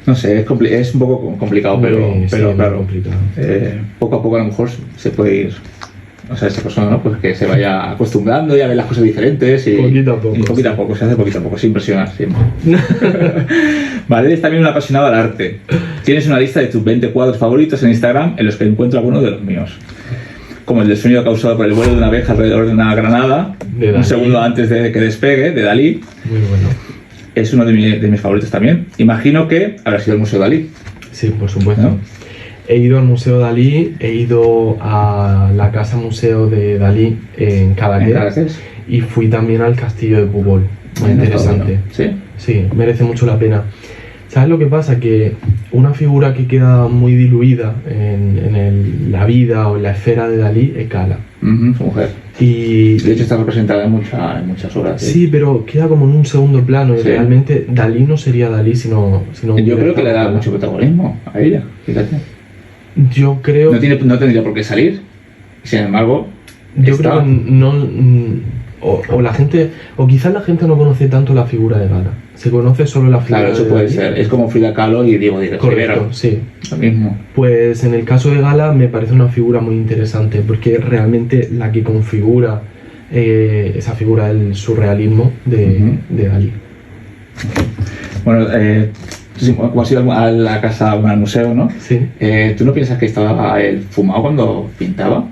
No sé, es un poco complicado, pero claro, complicado. Poco a poco a lo mejor se puede ir, o sea, esa persona, ¿no? Pues que se vaya acostumbrando y a ver las cosas diferentes y poquito a poco. Y poquito a poco, se hace poquito a poco, sin presionar siempre. Vale, eres también un apasionado al arte. Tienes una lista de tus 20 cuadros favoritos en Instagram en los que encuentro algunos de los míos. Como el del sonido causado por el vuelo de una abeja alrededor de una granada, un segundo antes de que despegue, de Dalí. Muy bueno. Es uno de mis favoritos también. Imagino que habrá sido el Museo Dalí. Sí, por supuesto. ¿No? He ido al Museo Dalí, he ido a la Casa Museo de Dalí en Cadaqués y fui también al Castillo de Púbol. Muy interesante. ¿Sí? Sí, merece mucho la pena. ¿Sabes lo que pasa? Que una figura que queda muy diluida en la vida o en la esfera de Dalí es Gala. Su mujer. Y De hecho está representada en muchas obras. sí, pero queda como en un segundo plano y Sí. realmente Dalí no sería Dalí sino Yo creo que le da mucho protagonismo a ella, fíjate. Yo creo, No tendría por qué salir, sin embargo, yo está. creo que no, o la gente, o quizás la gente no conoce tanto la figura de Gala. Se conoce solo la figura Claro, eso de puede Dalí. ser. Es como Frida Kahlo y Diego Rivera. Correcto, sí. Lo mismo. Pues en el caso de Gala me parece una figura muy interesante porque es realmente la que configura esa figura del surrealismo de Dalí. Bueno, como has ido a la casa, al museo, ¿no? Sí. ¿Tú no piensas que estaba él fumado cuando pintaba?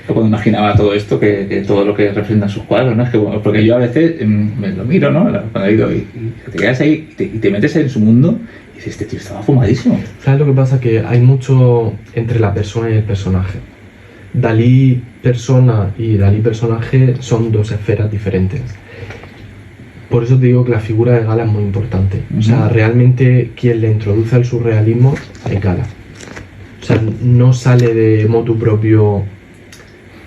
O cuando imaginaba todo esto, que todo lo que representan sus cuadros, ¿no? Es que, bueno, porque yo a veces me lo miro, ¿no? Cuando he ido y te quedas ahí y te metes en su mundo y dices, este tío estaba fumadísimo. ¿Sabes lo que pasa? Que hay mucho entre la persona y el personaje. Dalí persona y Dalí personaje son dos esferas diferentes. Por eso te digo que la figura de Gala es muy importante. O sea, realmente quien le introduce al surrealismo es Gala. O sea, no sale de motu propio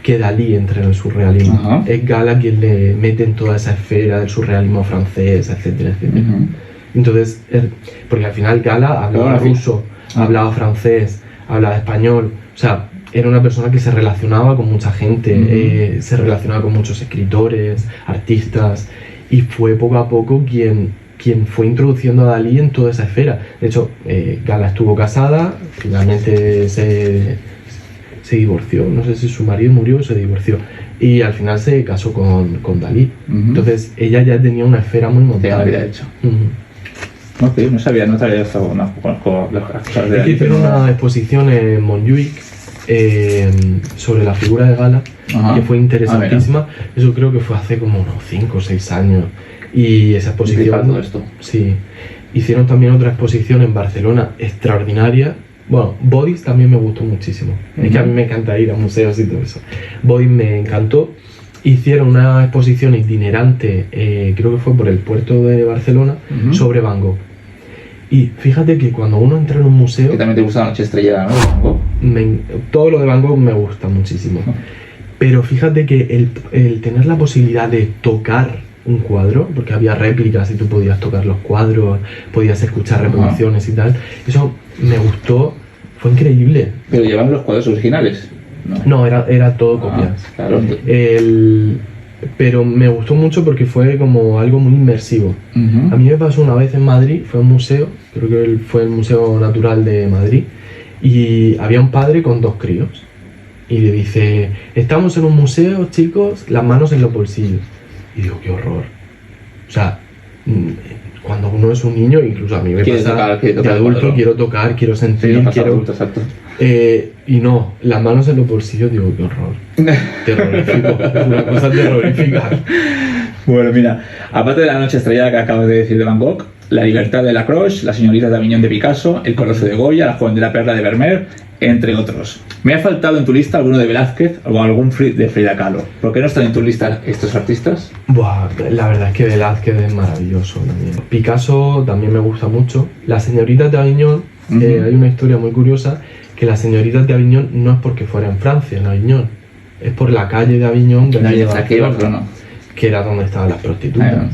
que Dalí entre en el surrealismo. Ajá. Es Gala quien le mete en toda esa esfera del surrealismo francés, etcétera, etcétera. Entonces, porque al final Gala hablaba Claro, sí. ruso, hablaba francés, hablaba español, o sea, era una persona que se relacionaba con mucha gente, se relacionaba con muchos escritores, artistas, y fue poco a poco quien fue introduciendo a Dalí en toda esa esfera. De hecho, Gala estuvo casada, finalmente se divorció, no sé si su marido murió o se divorció, y al final se casó con Dalí. Entonces, ella ya tenía una esfera muy Ya lo montada. había hecho. Ujú. Ok, no sabía esto, no conozco las cosas de Es que Dalí, hicieron pero- una exposición en Montjuic sobre la figura de Gala, Ajá. que fue interesantísima. Eso creo que fue hace como unos 5 o 6 años. Y esa Flipa exposición... todo esto. Sí. Hicieron también otra exposición en Barcelona extraordinaria. Bueno, Bodis también me gustó muchísimo. Es que a mí me encanta ir a museos y todo eso. Bodis me encantó. Hicieron una exposición itinerante, creo que fue por el puerto de Barcelona, sobre Van Gogh. Y fíjate que cuando uno entra en un museo, Que también te gusta la noche estrellada, ¿no? Van Gogh. todo lo de Van Gogh me gusta muchísimo. Pero fíjate que el tener la posibilidad de tocar un cuadro, porque había réplicas y tú podías tocar los cuadros, podías escuchar reproducciones y tal, eso me gustó, fue increíble. Pero llevan los cuadros originales. No, era todo copias. Claro. Pero me gustó mucho porque fue como algo muy inmersivo. A mí me pasó una vez en Madrid, fue a un museo, creo que fue el Museo Natural de Madrid, y había un padre con 2 críos. Y le dice, estamos en un museo, chicos, las manos en los bolsillos. Y digo, qué horror. O sea, cuando uno es un niño, incluso a mí me Quiere pasa tocar de el adulto, cuadro. quiero tocar, quiero Sí, sentir, no pasa quiero... adulto, exacto. Y no, las manos en los bolsillos, digo, qué horror. Terrorífico, es una cosa terrorífica. Bueno, mira, aparte de la noche estrellada que acabas de decir de Van Gogh, La libertad de Lacroix, La señorita de Aviñón de Picasso, El coloso de Goya, La joven de la perla de Vermeer, entre otros. ¿Me ha faltado en tu lista alguno de Velázquez o algún de Frida Kahlo? ¿Por qué no están en tu lista estos artistas? Buah, la verdad es que Velázquez es maravilloso también. Picasso también me gusta mucho. Las señoritas de Aviñón, hay una historia muy curiosa, que las señoritas de Aviñón no es porque fuera en Francia, en Aviñón, es por la calle de Aviñón, de Aquí en Barcelona. que era donde estaban las prostitutas. Ah,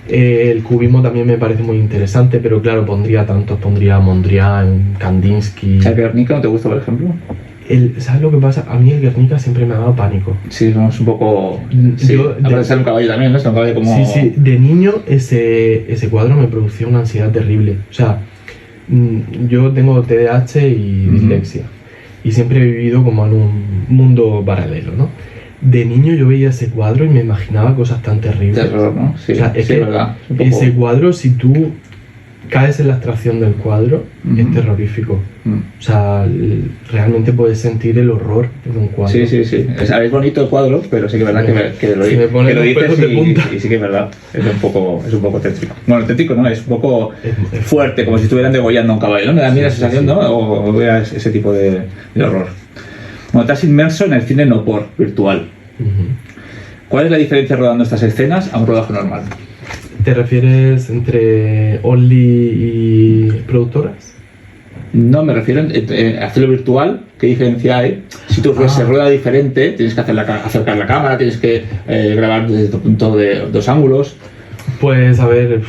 El cubismo también me parece muy interesante, pero claro, pondría Mondrian, Kandinsky. ¿El Guernica no te gusta, por ejemplo? ¿Sabes lo que pasa? A mí el Guernica siempre me ha dado pánico. Sí, no, es un poco... Sí, Yo- aparte de ser un caballo también, ¿no? Es un caballo como... Sí, de niño ese cuadro me producía una ansiedad terrible. O sea, yo tengo TDAH y dislexia. Y siempre he vivido como en un mundo paralelo, ¿no? De niño yo veía ese cuadro y me imaginaba cosas tan terribles. Terror, ¿no? Sí, O sea, es sí, que es verdad. Un poco- ese cuadro, si tú caes en la abstracción del cuadro, es terrorífico. O sea, realmente puedes sentir el horror en un cuadro. Sí, sí, sí. Es bonito el cuadro, pero sí que es verdad que lo, Si me ponen que lo los pelos dices de punta. y sí que es verdad. Es un poco tétrico. Bueno, tétrico no, es un poco Es fuerte, como si estuvieran degollando a un caballo, ¿no? Me da a mí la sensación, sí. ¿no? O veas ese tipo de horror. Bueno, te has inmerso en el cine no por virtual. Ujú. ¿Cuál es la diferencia rodando estas escenas a un rodaje normal? ¿Te refieres entre Only y productoras? No, me refiero a hacerlo virtual. ¿Qué diferencia hay? Si tu se rueda diferente, tienes que acercar la cámara, tienes que grabar desde tu punto de 2 ángulos. Pues a ver,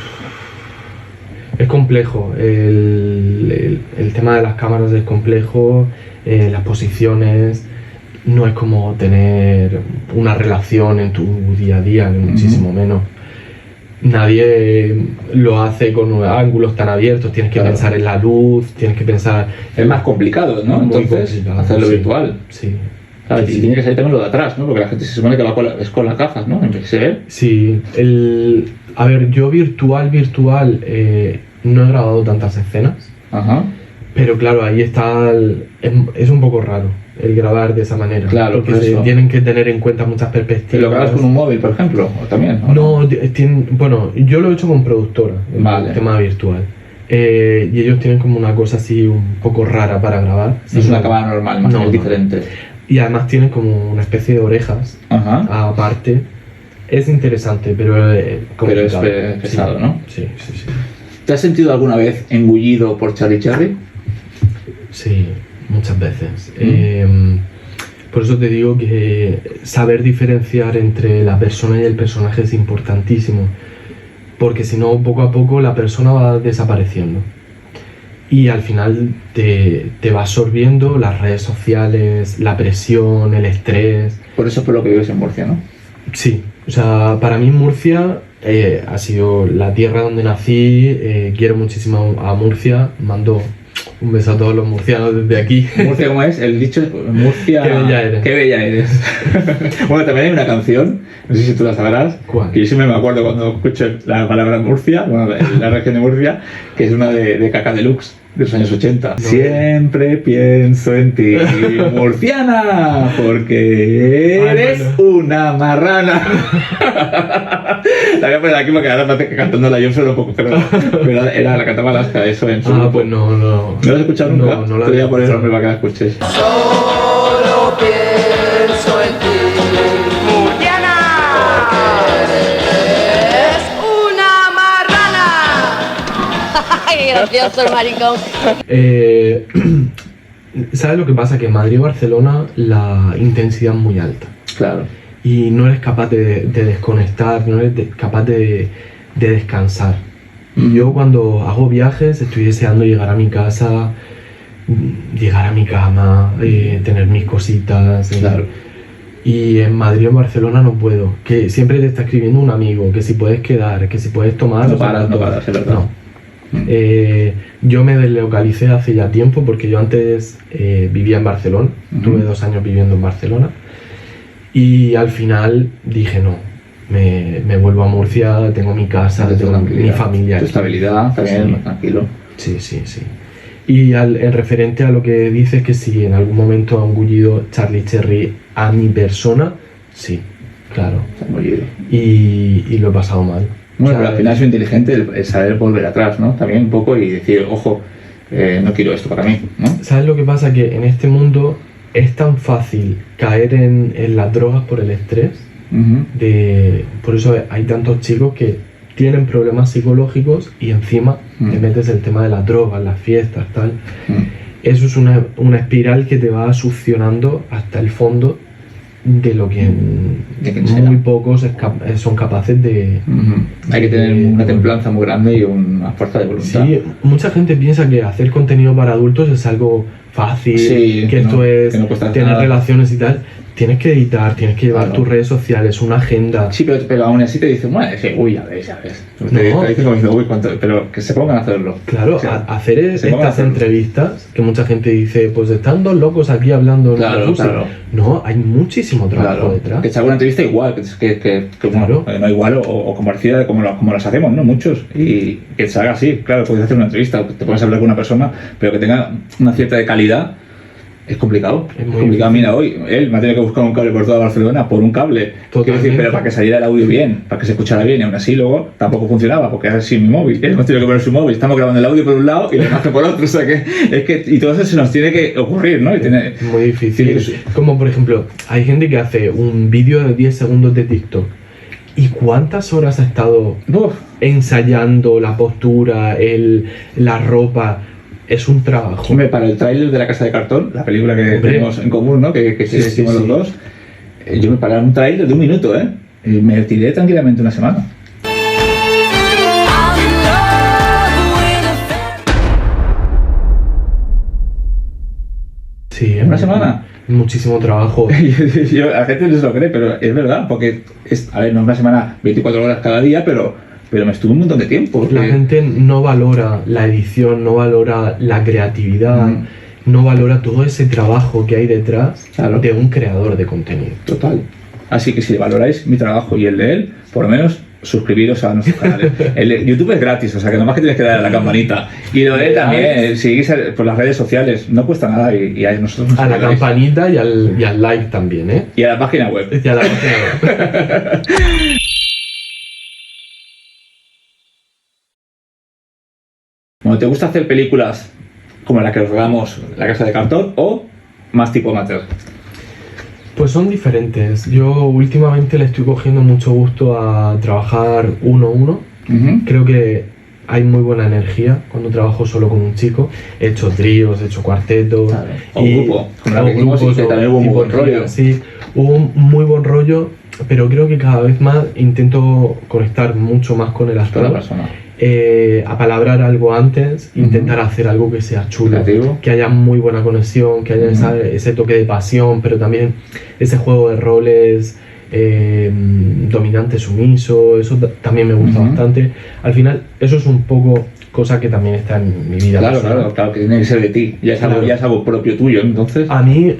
es complejo. El tema de las cámaras es complejo, las posiciones. No es como tener una relación en tu día a día, ni muchísimo menos. Nadie lo hace con ángulos tan abiertos, tienes que pensar en la luz, tienes que pensar... Es más complicado, ¿no? Muy Entonces, complicado, hacerlo sí. virtual. Sí. Claro, y tiene que salir también lo de atrás, ¿no? Porque la gente se supone que va con las gafas, ¿no? En vez de se ve. Sí, a ver, yo virtual, no he grabado tantas escenas, Ajá. pero claro, ahí está, es un poco raro el grabar de esa manera, Claro, porque por se eso. tienen que tener en cuenta muchas perspectivas. ¿Te lo grabas con un móvil, por ejemplo? ¿O también? ¿o No, bueno, yo lo he hecho con productora, Vale. el tema virtual, y ellos tienen como una cosa así un poco rara para grabar. No es una cámara normal, más No. diferente. Y además tienen como una especie de orejas Ajá. aparte. Es interesante, pero complicado. Pero es pesado, Sí. ¿no? Sí. ¿Te has sentido alguna vez engullido por Charlie Cherry? Sí, muchas veces. Por eso te digo que saber diferenciar entre la persona y el personaje es importantísimo, porque si no, poco a poco la persona va desapareciendo y al final te va absorbiendo las redes sociales, la presión, el estrés. Por eso es por lo que vives en Murcia, ¿no? Sí, o sea, para mí Murcia ha sido la tierra donde nací, quiero muchísimo a Murcia, mando un beso a todos los murcianos desde aquí. ¿Murcia cómo es? El dicho es Murcia... Qué bella eres. Qué bella eres. Bueno, también hay una canción, no sé si tú la sabrás, ¿Cuál? que yo siempre me acuerdo cuando escucho la palabra Murcia, bueno, la región de Murcia, que es una de Caca Deluxe, de los años 80. No. Siempre pienso en ti, murciana, porque Ay, eres bueno. una marrana. La voy a poner aquí porque ahora parece que cantándola yo solo un poco, pero era la cantaba Alaska, eso en su grupo. Pues no. ¿No lo has escuchado nunca? No la Te voy a había poner el escuchado. nombre para que la escuches. Solo pienso en ti. ¡Murciana! ¡Es una marrana! ¡Ay, gracioso el maricón! ¿Sabes lo que pasa? Que en Madrid y Barcelona la intensidad es muy alta Claro. y no eres capaz de desconectar, no eres capaz de descansar. Y yo cuando hago viajes estoy deseando llegar a mi casa, llegar a mi cama, tener mis cositas. Claro. Y en Madrid o en Barcelona no puedo. Que siempre te está escribiendo un amigo, que si puedes quedar, que si puedes tomar... No sé paras, cuánto. no paras, es verdad. No. Yo me deslocalicé hace ya tiempo porque yo antes vivía en Barcelona, tuve 2 años viviendo en Barcelona y al final dije no, me vuelvo a Murcia, tengo mi casa, tengo mi familia Tu aquí. estabilidad también, Sí. más tranquilo. Sí. Y en referente a lo que dices, que si en algún momento ha engullido Charlie Cherry a mi persona, sí, claro. Está engullido. Y lo he pasado mal. Bueno, O sea, pero al final es inteligente el saber volver atrás, ¿no? También un poco y decir, ojo, no quiero esto para mí, ¿no? ¿Sabes lo que pasa? Que en este mundo es tan fácil caer en las drogas por el estrés. Ujú. Por eso hay tantos chicos que tienen problemas psicológicos y encima te metes el tema de las drogas, las fiestas, tal. Eso es una espiral que te va succionando hasta el fondo de lo que De quien sea. muy pocos son capaces de... Ujú. Hay que tener una templanza muy grande y una fuerza de voluntad. Sí, mucha gente piensa que hacer contenido para adultos es algo fácil, Sí, que esto es que no cuesta tener nada. relaciones y tal. Tienes que editar, tienes que llevar Claro. tus redes sociales, una agenda. Sí, pero aún así te dicen, bueno, sí, uy, ya ves. No. Te dicen como diciendo, uy, cuánto, pero que se pongan a hacerlo. Claro, O sea, hacer se pongan a estas hacerlo. entrevistas, que mucha gente dice, pues están dos locos aquí hablando en Claro, la música. claro. No, hay muchísimo trabajo Claro, detrás. que se haga una entrevista igual, que Claro. bueno, no igual o como parecida como las hacemos, ¿no? Muchos. Y que se haga así, claro, puedes hacer una entrevista, te puedes hablar con una persona, pero que tenga una cierta de calidad. Es complicado, Es muy complicado. difícil. Mira, hoy él me ha tenido que buscar un cable por toda Barcelona por un cable. Quiero decir, Totalmente. pero para que saliera el audio bien, para que se escuchara bien, y aún así luego tampoco funcionaba, porque era así mi móvil. Él hemos tenido que poner su móvil, estamos grabando el audio por un lado y la imagen por otro. O sea que es que, y todo eso se nos tiene que ocurrir, ¿no? Y tiene, Es muy difícil. tiene que- Como por ejemplo, hay gente que hace un vídeo de 10 segundos de TikTok ¿Y cuántas horas ha estado Uf, ensayando la postura, la ropa? Es un trabajo. hombre, para el tráiler de La Casa de Cartón, la película que Hombre. tenemos en común, ¿no? Que Sí, hicimos sí, los sí. dos, yo me paré en un tráiler de 1 minuto, ¿eh? Y me tiré tranquilamente una semana. Sí, ¿Una semana? Muchísimo trabajo. La gente no se lo cree, pero es verdad, porque a ver, no es una semana 24 horas cada día, pero me estuvo un montón de tiempo. La porque- gente no valora la edición, no valora la creatividad, no valora todo ese trabajo que hay detrás Claro. de un creador de contenido. Total. Así que si valoráis mi trabajo y el de él, por lo menos suscribiros a nuestros canales. El de YouTube es gratis, o sea que nomás que tienes que darle a la campanita. Y lo de él también, seguís por las redes sociales, no cuesta nada y a nosotros nos A la ayudáis. campanita y al like también, ¿eh? Y a la página web. Y a la página web. Bueno, ¿te gusta hacer películas como la que os rodamos La Casa de Cartón o más tipo amateur? Pues son diferentes. Yo últimamente le estoy cogiendo mucho gusto a trabajar uno a uno. Ujú. Creo que hay muy buena energía cuando trabajo solo con un chico. He hecho tríos, he hecho cuartetos. Claro. O grupo, como la que hicimos, y que o también hubo muy tipo buen rollo. trío, Sí, hubo un muy buen rollo, pero creo que cada vez más intento conectar mucho más con el Toda actor. persona. Apalabrar algo antes, intentar hacer algo que sea chulo, Creativo. que haya muy buena conexión, que haya ese toque de pasión, pero también ese juego de roles dominante, sumiso, eso también me gusta bastante. Al final, eso es un poco cosa que también está en mi vida. Claro, personal. claro, que tiene que ser de ti. Ya es, algo, Claro. ya es algo propio tuyo, entonces. A mí,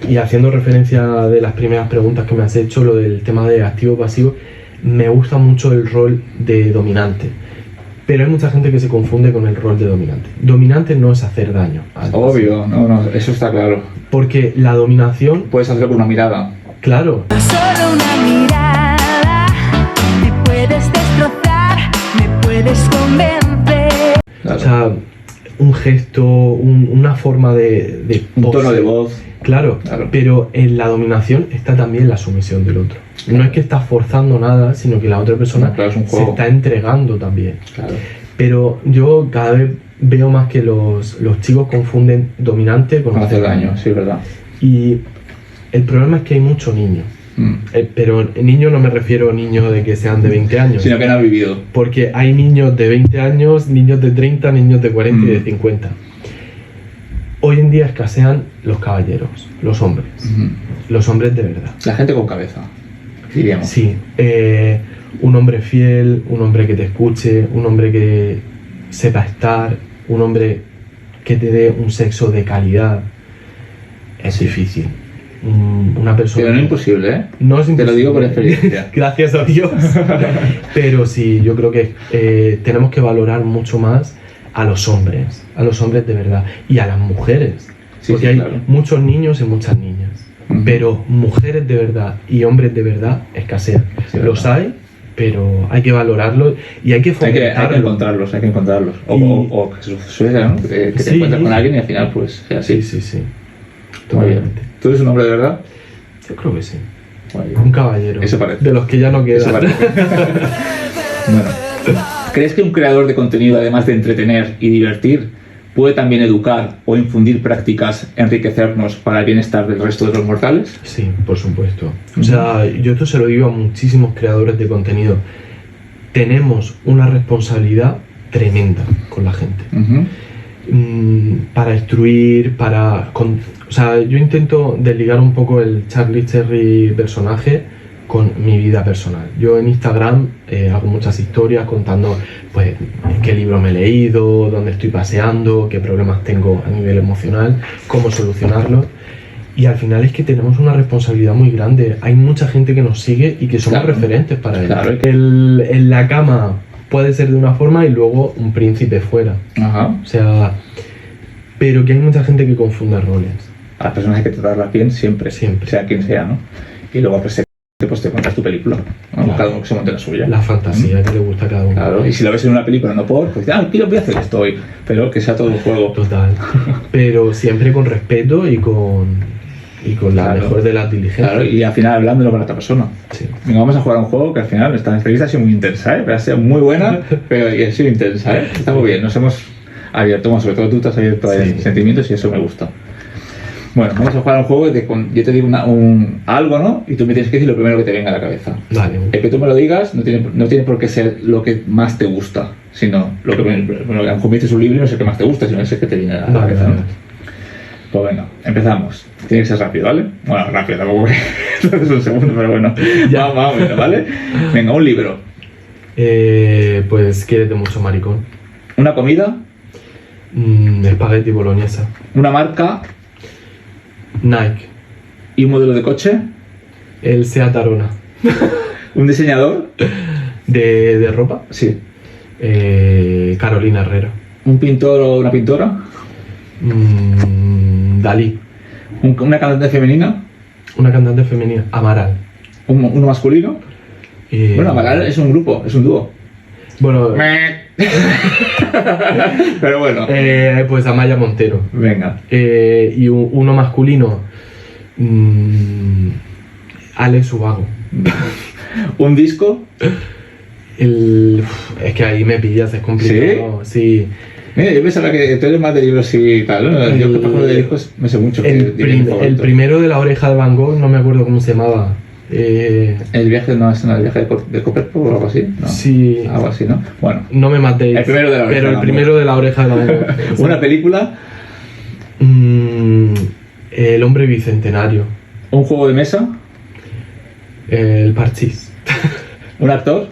y haciendo referencia de las primeras preguntas que me has hecho, lo del tema de activo-pasivo, me gusta mucho el rol de dominante. Pero hay mucha gente que se confunde con el rol de dominante. Dominante no es hacer daño. al pasivo. Obvio, no, eso está claro. Porque la dominación, Puedes hacerlo con una mirada. claro, Solo una mirada, me puedes destrozar, me puedes convencer. Claro. o sea, un gesto, una forma de un tono pose. de voz. Claro, Claro. pero en la dominación está también la sumisión del otro. No es que estás forzando nada, sino que la otra persona Claro, es un se juego. está entregando también. Claro. Pero yo cada vez veo más que los chicos confunden dominante con No hace daño, sí, es verdad. Y el problema es que hay muchos niños. Pero niños no me refiero a niños de que sean de 20 años. Sino que no ha vivido. Porque hay niños de 20 años, niños de 30, niños de 40 y de 50. Hoy en día escasean los caballeros, los hombres. Los hombres de verdad. La gente con cabeza, diríamos. Sí, un hombre fiel, un hombre que te escuche, un hombre que sepa estar, un hombre que te dé un sexo de calidad. Es difícil. Una persona... Pero no imposible, ¿eh? No es Te lo imposible. digo por experiencia. Gracias a Dios. Pero sí, yo creo que tenemos que valorar mucho más a los hombres de verdad, y a las mujeres. Sí, porque sí, hay claro. muchos niños y muchas niñas. Pero mujeres de verdad y hombres de verdad escasean. Sí, Los verdad. hay, pero hay que valorarlos y hay que Hay que fomentarlos. encontrarlos, hay que encontrarlos. O, Y- o que suceda, ¿no? Que te Sí. encuentres con alguien y al final, pues, sea así. Sí, sí, sí. Muy bien. Totalmente. ¿Tú eres un hombre de verdad? Yo creo que sí. Muy bien. Un caballero. Eso parece. De los que ya no Eso quedan. parece. Bueno, ¿crees que un creador de contenido, además de entretener y divertir, puede también educar o infundir prácticas, enriquecernos para el bienestar del resto de los mortales? Sí, por supuesto. O sea, yo esto se lo digo a muchísimos creadores de contenido. Tenemos una responsabilidad tremenda con la gente. Para instruir, o sea, yo intento desligar un poco el Charlie Cherry personaje con mi vida personal. Yo en Instagram hago muchas historias contando pues qué libro me he leído, dónde estoy paseando, qué problemas tengo a nivel emocional, cómo solucionarlos. Y al final es que tenemos una responsabilidad muy grande. Hay mucha gente que nos sigue y que somos Claro. referentes para él. Claro. En la cama puede ser de una forma y luego un príncipe fuera. Ajá. O sea, pero que hay mucha gente que confunde roles. A las personas hay que tratarlas bien siempre, Siempre. sea quien sea, ¿no? Y luego pues te cuentas tu película, ¿no? Claro. Cada uno que se monte la suya. La fantasía que le gusta a cada uno. Claro, y si lo ves en una película no por, pues voy a hacer esto hoy, pero que sea todo un juego. Total. Pero siempre con respeto y con y con la Claro. mejor de las diligencias. Claro, y al final hablándolo con la otra persona. Sí. Venga, vamos a jugar a un juego que al final esta entrevista ha sido muy intensa, ¿eh? Pero ha sido muy buena, pero y ha sido intensa, ¿eh? Está muy bien, nos hemos abierto, bueno, sobre todo tú te has abierto a Sí. sentimientos y eso me gusta. Bueno, vamos a jugar a un juego de yo te digo algo, ¿no? Y tú me tienes que decir lo primero que te venga a la cabeza. Vale. El que tú me lo digas no tiene por qué ser lo que más te gusta, sino lo que a lo mejor me dices un libro y no es el que más te gusta, sino es el que te viene a la Vale, cabeza, ¿no? vale. Pues venga, empezamos. Tiene que ser rápido, ¿vale? Bueno, rápido, tampoco es un segundo, pero bueno. Ya. Más o menos, ¿vale? Venga, un libro. Pues quiérete mucho, maricón. Una comida. Espagueti boloñesa. Una marca Nike. y un modelo de coche. El Seat Arona. Un diseñador. De ropa. Sí. Carolina Herrera. Un pintor o una pintora. Dalí. Una cantante femenina. Una cantante femenina. Amaral. Uno masculino. Bueno, Amaral es un grupo, es un dúo. Bueno, Pero bueno, pues Amaya Montero. venga. Y uno masculino. Alex Ubago. Un disco. Es que ahí me pillas, es complicado. Sí. Mira, yo pensaba que tú eres más de libros y tal, ¿no? Yo que por ejemplo de discos me sé mucho. El primero de La Oreja de Van Gogh, no me acuerdo cómo se llamaba. El viaje no es el viaje de Copperfield o algo así, ¿no? Sí. Algo así, ¿no? Bueno. No me matéis. El primero de La Oreja Pero de el Van primero de La Oreja de Van Gogh. Una película. El hombre bicentenario. Un juego de mesa. El parchís. Un actor.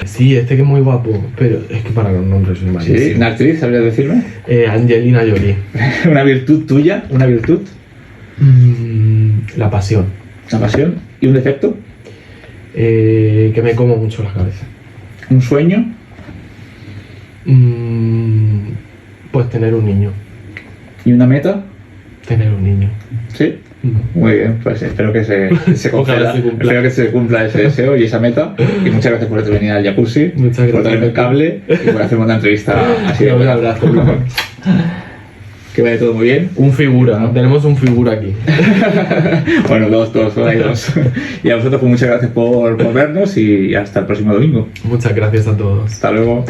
Sí, este que es muy guapo, pero es que para los nombres soy malísimo. Sí. Una actriz, ¿sabrías decirme? Angelina Jolie. Una virtud tuya. Una virtud. La pasión. Una pasión. Y un defecto. Que me como mucho la cabeza. Un sueño. Pues tener un niño. Y una meta. Tener un niño. Sí. Muy bien, pues espero que se Ojalá conceda, se cumpla. espero que se cumpla ese deseo y esa meta. Y muchas gracias por venir al jacuzzi, Muchas por gracias. traerme el cable y por hacerme una entrevista así de Un buena. abrazo. Que vaya todo muy bien. Un figura, ¿no? Tenemos un figura aquí. Bueno, dos, hay dos. Y a vosotros pues muchas gracias por vernos y hasta el próximo domingo. Muchas gracias a todos. Hasta luego.